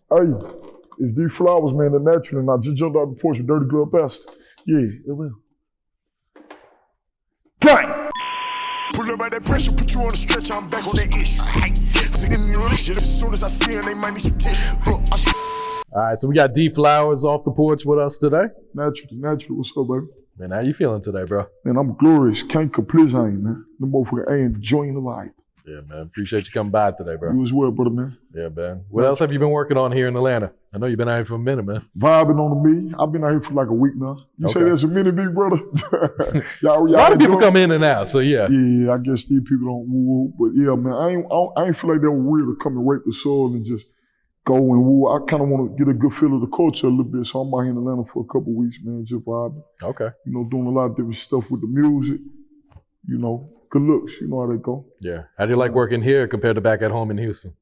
Hey, it's D Flowers, man, the natural, and I just jumped out the porch with Dirty Glove Bastard. Yeah, it will. Gang! Pull up by that pressure, put you on the stretch, I'm back on that ish. See them in the shit, as soon as I see them, they might need some tissue. All right, so we got D Flowers off the porch with us today. Natural, what's up, baby? Man, how you feeling today, bro? Man, I'm glorious, can't complain, man. The motherfucker ain't enjoying the life. Yeah, man, appreciate you coming by today, bro. You as well, brother, man. Yeah, man. What else have you been working on here in Atlanta? I know you've been out here for a minute, man. Vibing on the me. I've been out here for like a week now. You say that's a minute, big brother? A lot of people come in and out, so yeah. Yeah, I guess these people don't woo, but yeah, man, I ain't feel like they were weird to come and rape the soul and just go and woo. I kind of want to get a good feel of the culture a little bit, so I'm out here in Atlanta for a couple of weeks, man, just vibing. Okay. You know, doing a lot of different stuff with the music, you know, good looks, you know how they go. Yeah. How do you like working here compared to back at home in Houston?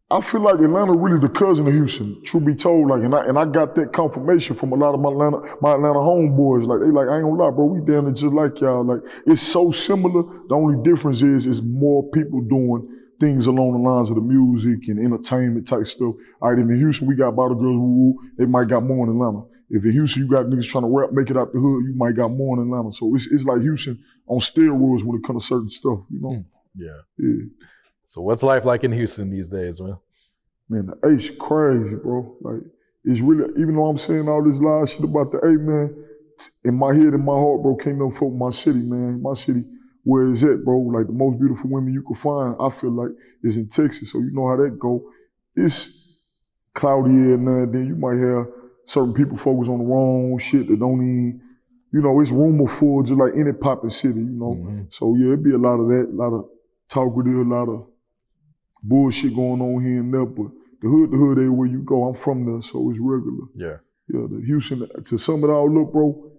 I feel like Atlanta really the cousin of Houston, truth be told. Like, and I got that confirmation from a lot of my Atlanta homeboys. Like, they like, I ain't gonna lie, bro, we down there just like y'all. Like, it's so similar. The only difference is more people doing things along the lines of the music and entertainment type stuff. All right, if in Houston we got Bottle Girls Woo, they might got more in Atlanta. If in Houston you got niggas trying to rap, make it out the hood, you might got more in Atlanta. So it's like Houston on steroids when it comes to certain stuff, you know? Yeah. So what's life like in Houston these days, man? Man, the A's crazy, bro. Like, it's really, even though I'm saying all this live shit about the A, man, in my head and my heart, bro, can't no fuck with my city, man. My city, where is it, bro? Like, the most beautiful women you could find, I feel like, is in Texas. So you know how that go. It's cloudy here and there, then you might have certain people focus on the wrong shit that don't even, you know, it's rumor full just like any poppin' city, you know? Mm-hmm. So yeah, it'd be a lot of that, a lot of talk with it, a lot of bullshit going on here and there, but the hood everywhere you go, I'm from there, so it's regular. Yeah. Yeah, the Houston, to sum it all up, bro,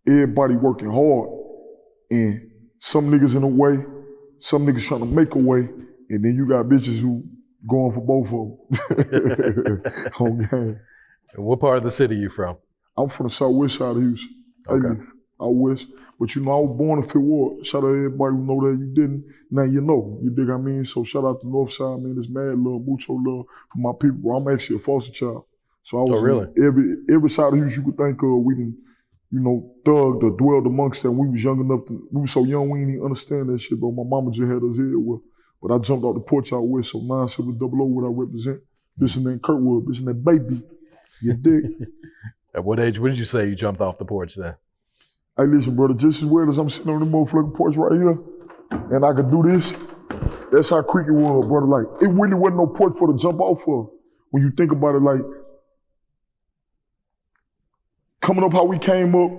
everybody working hard, and some niggas in a way, some niggas trying to make a way, and then you got bitches who going for both of them. Okay. And what part of the city you from? I'm from the southwest side of Houston. Okay. Out west. But you know, I was born in Fifth Ward. Shout out to everybody who know that. You didn't, now you know. You dig what I mean? So shout out to North Side, man. It's mad love, mucho love for my people. Bro, I'm actually a foster child. So I was in every side of Houston you could think of. We didn't, you know, thugged or dwelled amongst them. We was young enough to, we was so young we didn't even understand that shit, bro. My mama just had us here. Well, but I jumped out the porch out west, so 97000 what I represent. This and that Kirkwood, this and that baby. You dig? At what age, what did you say you jumped off the porch then? Hey, listen, brother, just as well as I'm sitting on the motherfucking porch right here, and I could do this, that's how quick it was, brother. Like, it really wasn't no porch for to jump off of. When you think about it, like, coming up how we came up,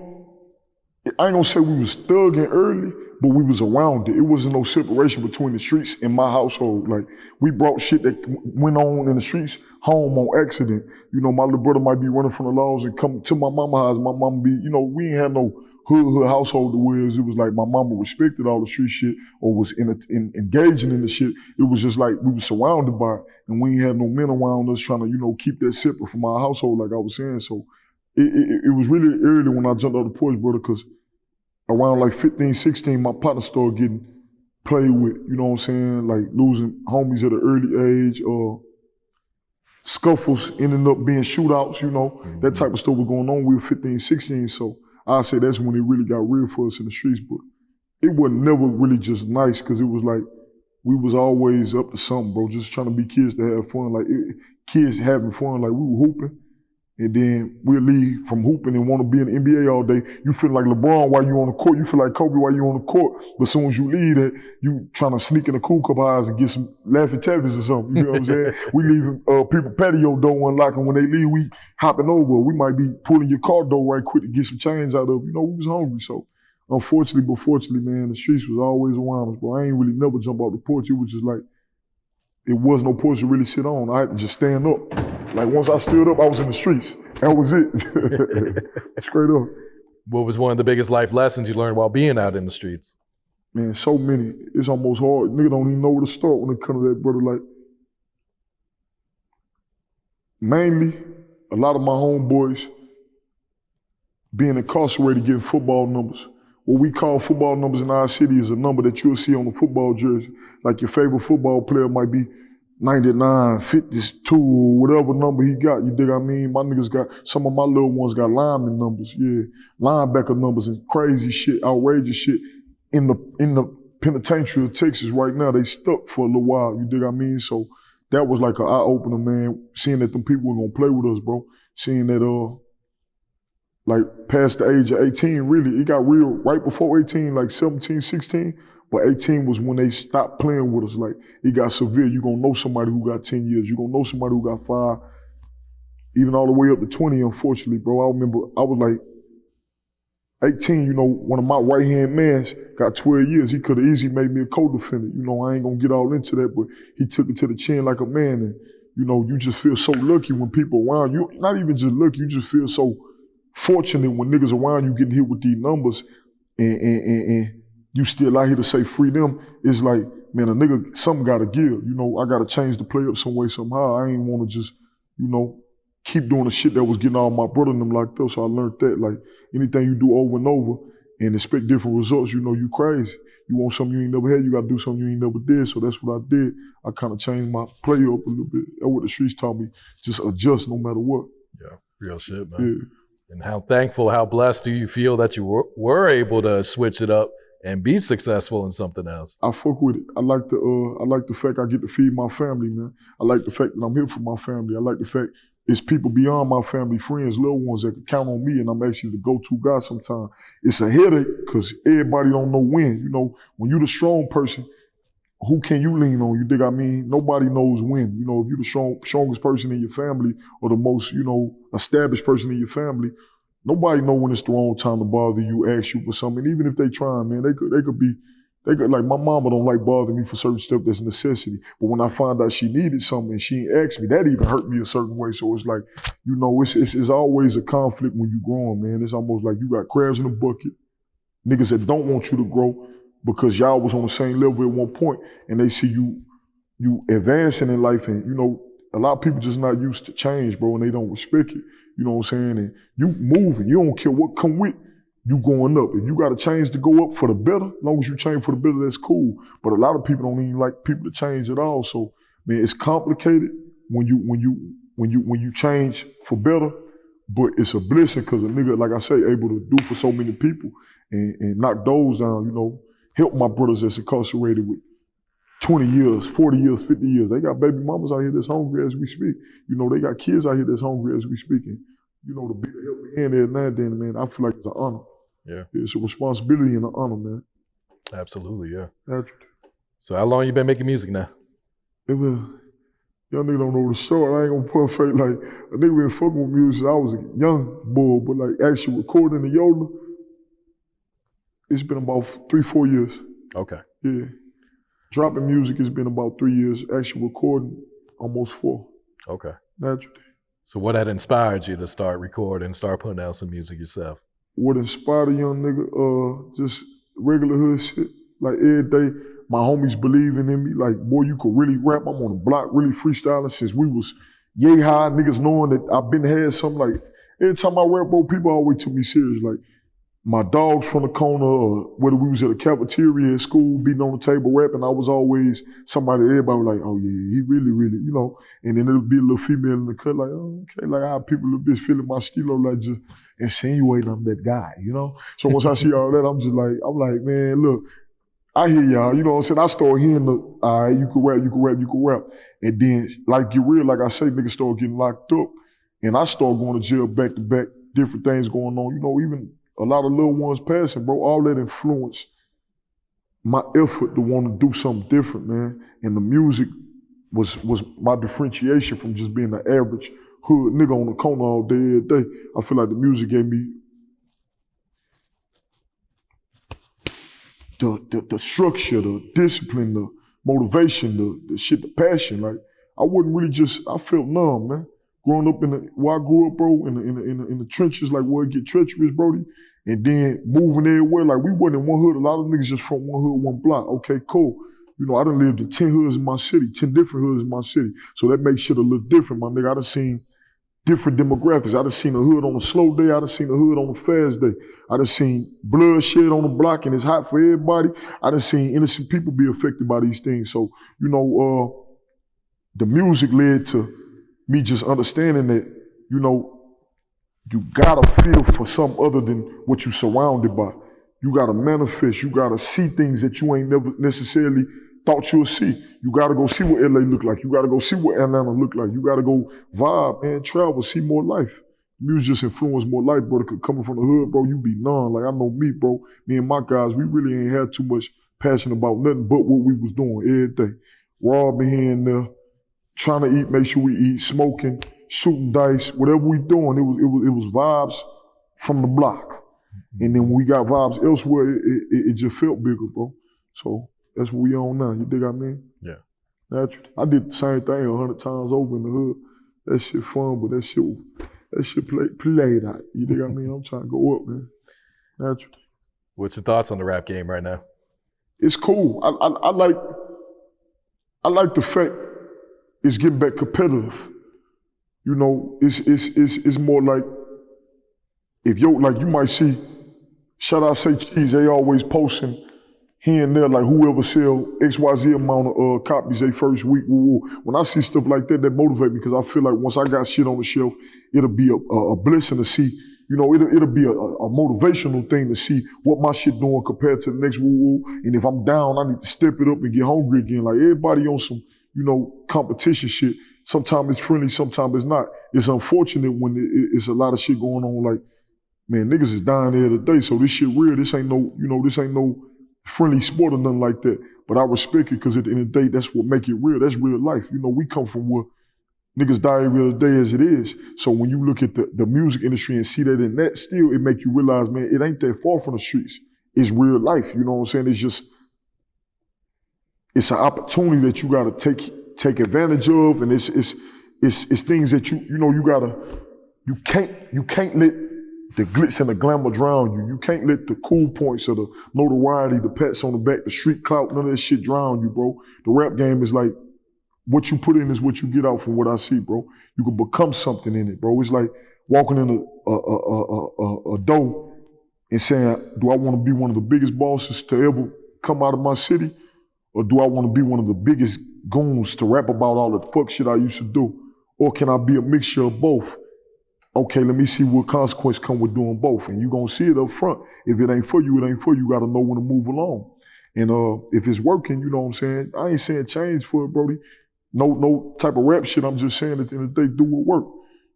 I ain't gonna say we was thugging early, but we was around it. It wasn't no separation between the streets and my household. Like, we brought shit that went on in the streets home on accident. You know, my little brother might be running from the laws and come to my mama's house. My mama be, you know, we ain't had no hood household the way it was like my mama respected all the street shit or was engaging in the shit. It was just like we were surrounded by it, and we ain't had no men around us trying to, you know, keep that separate from our household, like I was saying. So it was really early when I jumped out the porch, brother, because around like 15, 16, my partner started getting played with, you know what I'm saying? Like losing homies at an early age, scuffles ended up being shootouts, you know, that type of stuff was going on. We were 15, 16, so I say that's when it really got real for us in the streets, but it wasn't never really just nice because it was like, we was always up to something, bro, just trying to be kids to have fun, like kids having fun, like we were hooping. And then we'll leave from hooping and want to be in the NBA all day. You feel like LeBron while you on the court. You feel like Kobe while you on the court. But as soon as you leave that, you trying to sneak in the cool cup eyes and get some Laffy Taffies or something. You know what I'm saying? We leaving people patio door unlocked, and when they leave, we hopping over. We might be pulling your car door right quick to get some change out of. You know, we was hungry. So unfortunately, but fortunately, man, the streets was always around us, bro. I ain't really never jump off the porch. It was just like, it was no porch to really sit on. I had to just stand up. Like once I stood up, I was in the streets. That was it. Straight up. What was one of the biggest life lessons you learned while being out in the streets? Man, so many. It's almost hard. Nigga don't even know where to start when it comes to that, brother. Like, mainly, a lot of my homeboys being incarcerated getting football numbers. What we call football numbers in our city is a number that you'll see on a football jersey. Like your favorite football player might be 99, 52, whatever number he got, you dig what I mean? My niggas got, some of my little ones got lineman numbers, yeah. Linebacker numbers and crazy shit, outrageous shit. In the penitentiary of Texas right now, they stuck for a little while, you dig what I mean? So that was like an eye-opener, man, seeing that them people were gonna play with us, bro. Seeing that, like past the age of 18, really, it got real right before 18, like 17, 16. But 18 was when they stopped playing with us. Like, it got severe. You're going to know somebody who got 10 years. You're going to know somebody who got 5, even all the way up to 20, unfortunately, bro. I remember I was like 18, you know, one of my right-hand mans got 12 years. He could have easily made me a co-defendant. You know, I ain't going to get all into that, but he took it to the chin like a man. And, you know, you just feel so lucky when people around you, not even just lucky, you just feel so fortunate when niggas around you getting hit with these numbers and you still out here to say free them. It's like, man, a nigga, something gotta give. You know, I gotta change the play up some way, somehow. I ain't wanna just, you know, keep doing the shit that was getting all my brother and them locked up. So I learned that, like, anything you do over and over and expect different results, you know, you crazy. You want something you ain't never had, you gotta do something you ain't never did. So that's what I did. I kind of changed my play up a little bit. That's what the streets taught me. Just adjust no matter what. Yeah, real shit, man. Yeah. And how thankful, how blessed do you feel that you were able to switch it up and be successful in something else? I fuck with it. I like the fact I get to feed my family, man. I like the fact that I'm here for my family. I like the fact it's people beyond my family, friends, little ones that can count on me, and I'm actually the go-to guy sometimes. It's a headache because everybody don't know when. You know, when you're the strong person, who can you lean on? You dig what I mean? Nobody knows when. You know, if you're the strongest person in your family or the most, you know, established person in your family, nobody know when it's the wrong time to bother you, ask you for something. Even if they try, man, they could like, my mama don't like bothering me for certain stuff that's a necessity. But when I find out she needed something and she ain't asked me, that even hurt me a certain way. So it's like, you know, it's always a conflict when you growing, man. It's almost like you got crabs in a bucket, niggas that don't want you to grow because y'all was on the same level at one point and they see you advancing in life. And, you know, a lot of people just not used to change, bro, and they don't respect it. You know what I'm saying? And you moving, you don't care what come with, you going up. If you got to change to go up for the better, as long as you change for the better, that's cool. But a lot of people don't even like people to change at all. So, man, it's complicated when you change for better, but it's a blessing because a nigga, like I say, able to do for so many people and knock those down, you know, help my brothers that's incarcerated with 20 years, 40 years, 50 years. They got baby mamas out here that's hungry as we speak. You know, they got kids out here that's hungry as we speak. And, you know, to be the help hand every now and then, man, I feel like it's an honor. Yeah. It's a responsibility and an honor, man. Absolutely, yeah. Naturally. So how long you been making music now? It was, y'all niggas don't know the short. I ain't gonna put fake like, a nigga been fucking with music. I was a young boy, but like actually recording the Yola, it's been about 3-4 years. Okay. Yeah. Dropping music has been about 3 years. Actually recording, almost 4. Okay. Naturally. So what had inspired you to start recording, start putting out some music yourself? What inspired a young nigga, just regular hood shit. Like every day, my homies believing in me. Like, boy, you could really rap. I'm on the block, really freestyling since we was yay high, niggas knowing that I've been had something. Like, every time I rap, bro, people always took me serious. Like, my dogs from the corner, or whether we was at a cafeteria at school, beating on the table rapping, I was always somebody, everybody was like, oh yeah, he really, you know. And then it'll be a little female in the cut, like, oh, okay, like how people a bit feeling my stilo, like just insinuating I'm that guy, you know? So once I see all that, I'm like, man, look, I hear y'all, you know what I'm saying? I start hearing the, all right, you can rap. And then, like you real, like I say, niggas start getting locked up. And I start going to jail back to back, different things going on, you know, even a lot of little ones passing, bro. All that influenced my effort to want to do something different, man. And the music was my differentiation from just being an average hood nigga on the corner all day, every day. I feel like the music gave me the structure, the discipline, the motivation, the shit, the passion. Like, I wouldn't really I felt numb, man. Growing up where I grew up, bro, in the trenches, like where it get treacherous, Brody, and then moving everywhere. Like, we wasn't in one hood. A lot of niggas just from one hood, one block. Okay, cool. You know, I done lived in 10 hoods in my city, 10 different hoods in my city. So that makes shit a little different, my nigga. I done seen different demographics. I done seen a hood on a slow day. I done seen a hood on a fast day. I done seen bloodshed on the block and it's hot for everybody. I done seen innocent people be affected by these things. So, you know, the music led to me just understanding that, you know, you gotta feel for something other than what you're surrounded by. You gotta manifest. You gotta see things that you ain't never necessarily thought you'll see. You gotta go see what LA look like. You gotta go see what Atlanta look like. You gotta go vibe, man, travel, see more life. Music just influence more life, bro. Coming from the hood, bro, you be numb. Like, I know me, bro. Me and my guys, we really ain't had too much passion about nothing but what we was doing every day. Robbing here and there, trying to eat, make sure we eat, smoking, shooting dice, whatever we doing, it was vibes from the block. And then when we got vibes elsewhere, it just felt bigger, bro. So that's what we on now. You dig what I mean? Yeah. Naturally. I did the same thing 100 times over in the hood. That shit fun, but that shit played out. You dig what I mean? I'm trying to go up, man. Naturally. What's your thoughts on the rap game right now? It's cool. I like the fact it's getting back competitive. You know, it's more like if you might see, shout out Say Cheese, they always posting here and there, like whoever sell XYZ amount of copies they first week. When I see stuff like that, that motivate me because I feel like once I got shit on the shelf, it'll be a blessing to see. You know, it'll be a motivational thing to see what my shit doing compared to the next woo-woo. And if I'm down, I need to step it up and get hungry again. Like everybody on some, you know, competition shit. Sometimes it's friendly, sometimes it's not. It's unfortunate when it's a lot of shit going on. Like, man, niggas is dying there today, so this shit real. This ain't no friendly sport or nothing like that. But I respect it because at the end of the day, that's what make it real. That's real life. You know, we come from where niggas die every other day as it is. So when you look at the music industry and see that in that, still it make you realize, man, it ain't that far from the streets. It's real life. You know what I'm saying? It's an opportunity that you gotta take advantage of, and it's things that you can't let the glitz and the glamour drown you. You can't let the cool points of the notoriety, the pats on the back, the street clout, none of that shit drown you, bro. The rap game is like, what you put in is what you get out from what I see, bro. You can become something in it, bro. It's like walking in a door and saying, do I want to be one of the biggest bosses to ever come out of my city? Or do I want to be one of the biggest goons to rap about all the fuck shit I used to do? Or can I be a mixture of both? Okay, let me see what consequence come with doing both. And you're going to see it up front. If it ain't for you, it ain't for you. You got to know when to move along. And if it's working, you know what I'm saying? I ain't saying change for it, Brody. No type of rap shit. I'm just saying at the end of the day, do what work.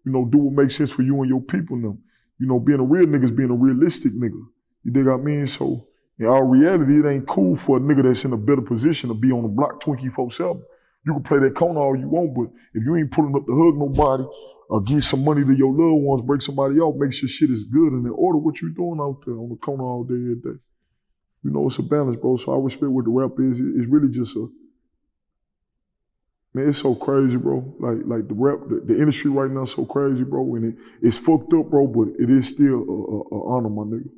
You know, do what makes sense for you and your people now. You know, being a real nigga is being a realistic nigga. You dig what I mean? So in all reality, it ain't cool for a nigga that's in a better position to be on the block 24/7. You can play that corner all you want, but if you ain't pulling up to hug nobody or give some money to your loved ones, break somebody off, make sure shit is good and in order, what you doing out there on the corner all day, every day? You know, it's a balance, bro. So I respect what the rap is. It's really just man, it's so crazy, bro. Like the rap, the industry right now is so crazy, bro. And it's fucked up, bro, but it is still a honor, my nigga.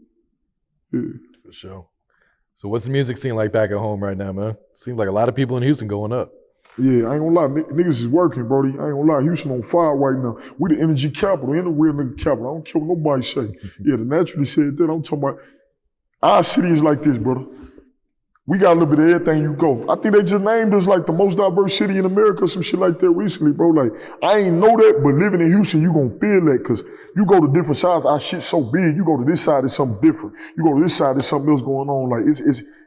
Yeah. For sure. So what's the music scene like back at home right now, man? Seems like a lot of people in Houston going up. Yeah, I ain't gonna lie, niggas is working, Brody. I ain't gonna lie, Houston on fire right now. We the energy capital, and the real nigga capital. I don't care what nobody say. Yeah, the naturally said that. I'm talking about, our city is like this, brother. We got a little bit of everything you go. I think they just named us like the most diverse city in America, some shit like that recently, bro. Like, I ain't know that, but living in Houston, you gonna feel that, cause you go to different sides, our shit's so big, you go to this side, it's something different. You go to this side, there's something else going on. Like,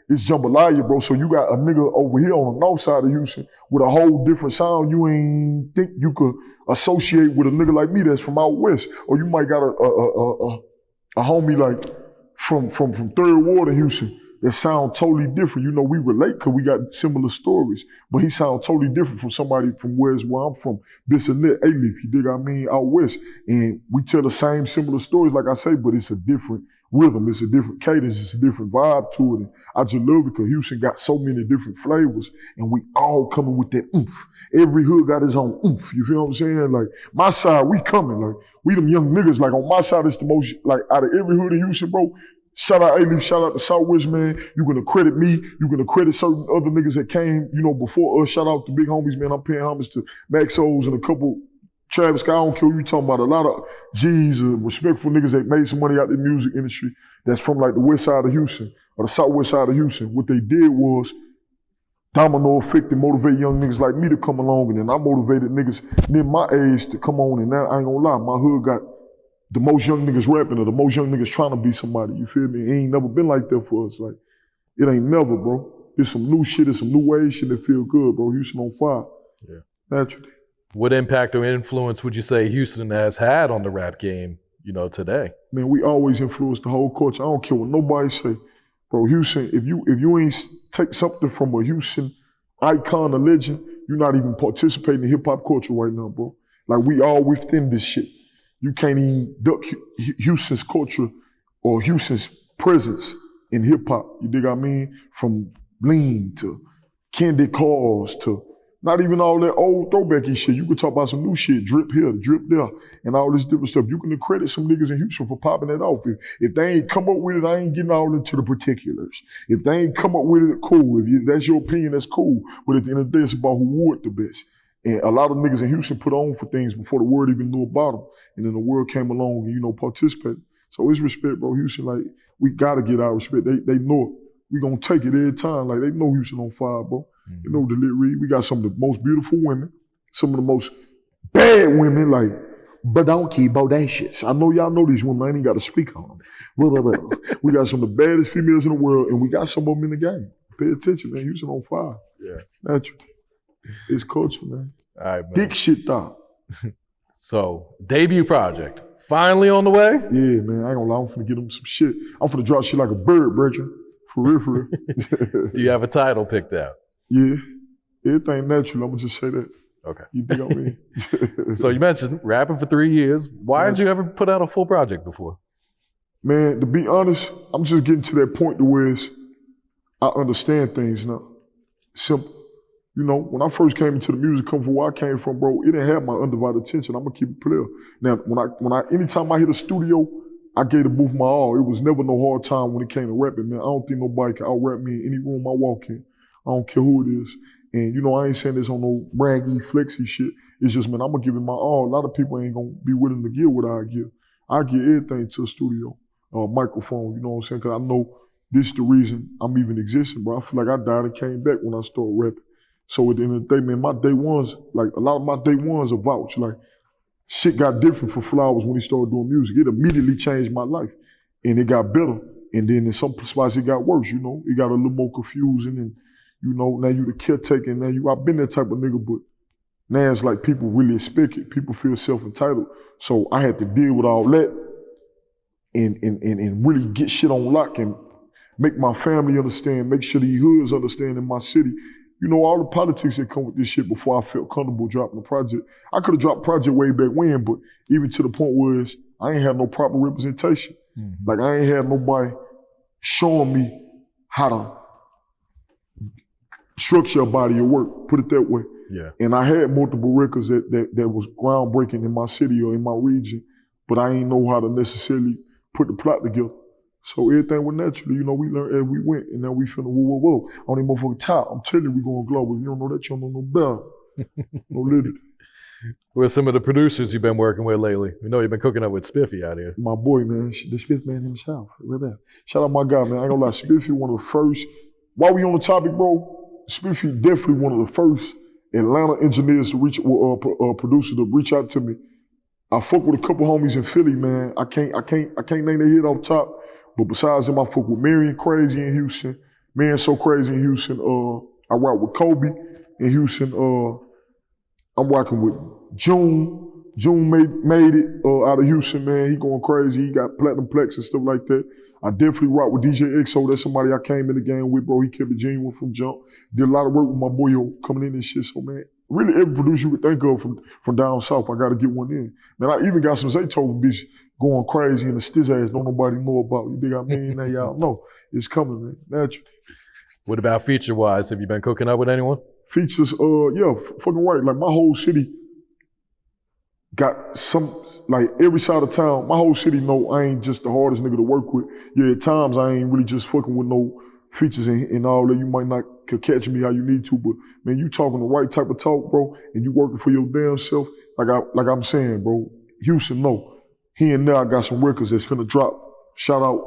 it's jambalaya, bro. So you got a nigga over here on the north side of Houston with a whole different sound you ain't think you could associate with a nigga like me that's from out west. Or you might got a homie like from Third Ward of Houston that sound totally different. You know, we relate because we got similar stories, but he sound totally different from somebody from where I'm from, this and that, A-Leaf, you dig what I mean, out west. And we tell the same similar stories, like I say, but it's a different rhythm, it's a different cadence, it's a different vibe to it. And I just love it because Houston got so many different flavors and we all coming with that oomph. Every hood got his own oomph, you feel what I'm saying? Like, my side, we coming, like, we them young niggas, like on my side, it's the most, like, out of every hood in Houston, bro, shout out A-Leaf, shout out to Southwest, man. You're gonna credit me, you're gonna credit certain other niggas that came, you know, before us. Shout out to big homies, man. I'm paying homage to Maxos and a couple Travis Scott, I don't care what you talking about. A lot of G's, respectful niggas that made some money out the music industry that's from like the west side of Houston or the southwest side of Houston. What they did was domino effect and motivate young niggas like me to come along, and then I motivated niggas near my age to come on, and now I ain't gonna lie, my hood got the most young niggas rapping or the most young niggas trying to be somebody, you feel me? It ain't never been like that for us, like, it ain't never, bro. It's some new shit, it's some new ways, shit that feel good, bro. Houston on fire. Yeah. Naturally. What impact or influence would you say Houston has had on the rap game, today? Man, we always influence the whole culture. I don't care what nobody say. Bro, Houston, if you ain't take something from a Houston icon or legend, you're not even participating in hip-hop culture right now, bro. Like, we all within this shit. You can't even duck Houston's culture or Houston's presence in hip-hop. You dig what I mean? From lean to candy cars to not even all that old throwbacky shit. You could talk about some new shit, drip here, drip there, and all this different stuff. You can credit some niggas in Houston for popping that off. If they ain't come up with it, I ain't getting all into the particulars. If they ain't come up with it, cool. That's your opinion, that's cool. But at the end of the day, it's about who wore it the best. And a lot of niggas in Houston put on for things before the world even knew about them. And then the world came along and, participated. So it's respect, bro. Houston, like, we gotta get our respect. They know it. We gonna take it every time. Like, they know Houston on fire, bro. Mm-hmm. They know delivery. We got some of the most beautiful women, some of the most bad women, like, badonky, bodacious. I know y'all know these women. I ain't even got to speak on them. We got some of the baddest females in the world, and we got some of them in the game. Pay attention, man. Houston on fire. Yeah. Naturally. It's culture, man. All right, man. Big shit, dog. So, debut project. Finally on the way? Yeah, man. I ain't gonna lie. I'm finna get them some shit. I'm finna drop shit like a bird, brethren. For real, for real. Do you have a title picked out? Yeah. Everything natural. I'm gonna just say that. Okay. You think I mean? So you mentioned rapping for 3 years. Why didn't you ever put out a full project before? Man, to be honest, I'm just getting to that point to where I understand things now. Simple. When I first came into the music, come from where I came from, bro, it didn't have my undivided attention. I'm gonna keep it clear. Now, anytime I hit a studio, I gave the booth my all. It was never no hard time when it came to rapping, man. I don't think nobody can out-rap me in any room I walk in. I don't care who it is. And, I ain't saying this on no braggy, flexy shit. It's just, man, I'm gonna give it my all. A lot of people ain't gonna be willing to give what I give. I give everything to a studio, microphone, you know what I'm saying? Cause I know this is the reason I'm even existing, bro. I feel like I died and came back when I started rapping. So at the end of the day, man, my day ones, like a lot of my day ones are vouch. Like, shit got different for Flowers when he started doing music. It immediately changed my life. And it got better. And then in some spots it got worse, It got a little more confusing and, now you the caretaker, and now I've been that type of nigga, but now it's like people really expect it. People feel self-entitled. So I had to deal with all that and really get shit on lock and make my family understand, make sure the hoods understand in my city. All the politics that come with this shit before I felt comfortable dropping the project. I could have dropped project way back when, but even to the point where I ain't had no proper representation. Mm-hmm. Like, I ain't had nobody showing me how to structure a body of work, put it that way. Yeah. And I had multiple records that was groundbreaking in my city or in my region, but I ain't know how to necessarily put the plot together. So everything was naturally, we learned as we went, and now we finna whoa. On the motherfucking top, I'm telling you, we going global. If you don't know that, you don't know no better. No literally. Who are some of the producers you've been working with lately? We know you've been cooking up with Spiffy out here. My boy, man, the Spiff man himself. Right there. Shout out my guy, man. I ain't gonna lie, Spiffy one of the first. While we on the topic, bro, Spiffy definitely one of the first Atlanta engineers to reach, producer to reach out to me. I fuck with a couple homies in Philly, man. I can't name their head off top. But besides them, I fuck with Marion Crazy in Houston. Marion So Crazy in Houston. I rock with Kobe in Houston. I'm rocking with June. June made it out of Houston, man. He going crazy. He got platinum plex and stuff like that. I definitely rock with DJ XO. That's somebody I came in the game with, bro. He kept it genuine from jump. Did a lot of work with my boy coming in and shit. So, man, really every producer you would think of from down south, I got to get one in. Man, I even got some Zaytoven bitch going crazy in the stiz ass don't nobody know about. You dig I mean? Now y'all know. It's coming, man. Natural. What about feature-wise? Have you been cooking up with anyone? Features, yeah, fucking right. Like, my whole city got some, like, every side of town, my whole city know I ain't just the hardest nigga to work with. Yeah, at times I ain't really just fucking with no features and all that. You might not could catch me how you need to, but, man, you talking the right type of talk, bro, and you working for your damn self. Like I'm saying, bro, Houston know. Here and there, I got some records that's finna drop. Shout out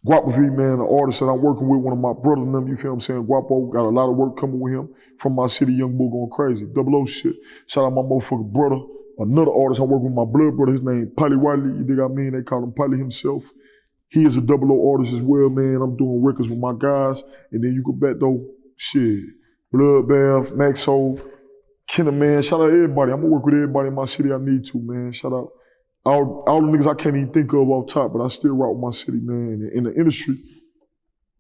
Guapo V, man, the artist that I'm working with, one of my brothers and them, you feel what I'm saying? Guapo, got a lot of work coming with him from my city, Young Bull going crazy. 00 shit. Shout out my motherfucking brother. Another artist I'm working with, my blood brother, his name Polly Wiley, you dig what I mean? They call him Polly himself. He is a 00 artist as well, man. I'm doing records with my guys. And then you can bet though, shit, Bloodbath, Maxo, Kenna, man, shout out everybody. I'm gonna work with everybody in my city I need to, man. Shout out all the niggas I can't even think of off top, but I still rock with my city, man. And in the industry,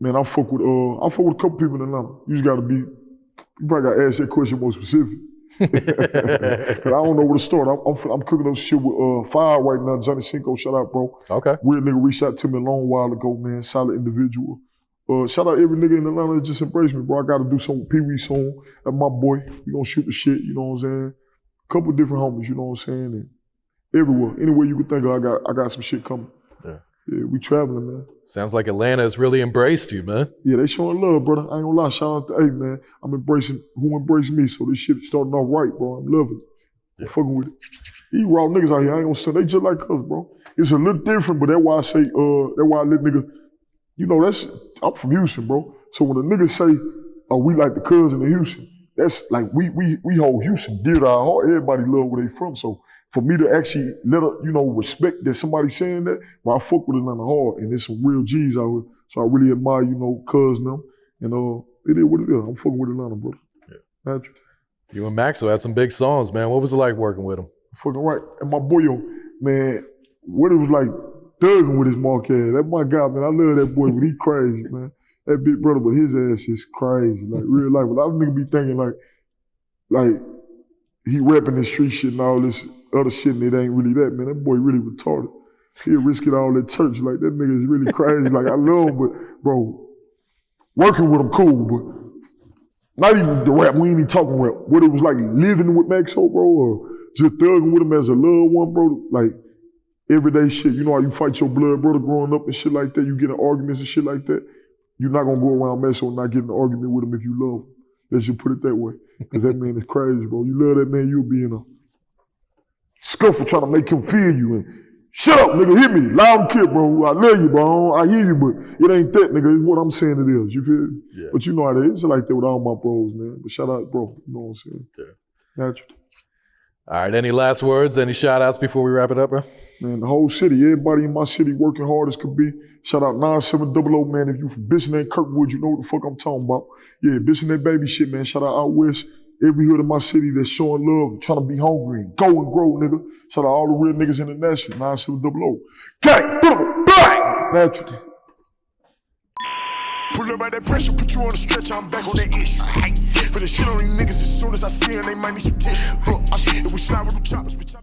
man, I fuck with a couple people in Atlanta. You just gotta be, you probably gotta ask that question more specific. Cause I don't know where to start. I'm cooking up shit with Fire right now. Johnny Cinco, shout out, bro. Okay. Real nigga reached out to me a long while ago, man. Solid individual. Shout out every nigga in Atlanta that just embraced me, bro. I gotta do something with Pee Wee soon. That's my boy. We gonna shoot the shit, you know what I'm saying? Couple different homies, you know what I'm saying? And everywhere, anywhere you can think of, I got some shit coming. Yeah, we traveling, man. Sounds like Atlanta has really embraced you, man. Yeah, they showing love, brother. I ain't gonna lie. Shout out to, hey, man, I'm embracing who embraced me, so this shit starting off right, bro. I'm loving it. I'm fucking with it. These raw niggas out here, I ain't gonna say, they just like us, bro. It's a little different, but that's why I say, that's why I let niggas, you know, I'm from Houston, bro. So when a nigga say, oh, we like the cousin of Houston, that's like, we hold Houston dear to our heart. Everybody love where they from, so for me to actually let her, you know, respect that somebody saying that, but I fuck with Atlanta hard, and there's some real G's out here. So I really admire, you know, cuz them, and it is what it is. I'm fucking with Atlanta, brother. Yeah. You and Maxo had some big songs, man. What was it like working with him? Fucking right. And my boy, man, what it was like thugging with his mark ass. That's my guy, man. I love that boy, but he crazy, man. That big brother, but his ass is crazy, like real life. A lot of niggas be thinking like he rapping this street shit and all this other shit, and it ain't really that, man. That boy really retarded. He'll risk it all at church. Like, that nigga is really crazy. Like, I love him, but, bro, working with him cool, but not even the rap. We ain't even talking rap. What it was like living with Maxo, bro, or just thugging with him as a loved one, bro. Like, everyday shit. You know how you fight your blood brother growing up and shit like that? You get in arguments and shit like that? You're not gonna go around Maxo and not get in an argument with him if you love him. Let's just put it that way. Because that man is crazy, bro. You love that man, you'll be in a scuffle trying to make him feel you. And shut up, nigga, hit me. Loud and clear, bro. I love you, bro. I hear you, but it ain't that, nigga. It's what I'm saying it is. You feel me? Yeah. But you know how it is. It's like that with all my bros, man. But shout out, bro. You know what I'm saying? Yeah. Natural. All right, any last words, any shout outs before we wrap it up, bro? Man, the whole city, everybody in my city working hard as could be. Shout out 9700, man. If you from Bissonnette, Kirkwood, you know what the fuck I'm talking about. Yeah, Bissonnette baby shit, man. Shout out west. Every hood in my city that's showing love, trying to be hungry and go and grow, nigga. Shout out all the real niggas in the nation, 9700. Gang, bang! Naturally. Pull up by that pressure, put you on the stretch, I'm back on that ish. For the shit on these niggas, as soon as I see them, they might need some tissue. If we slide with the choppers, bitch.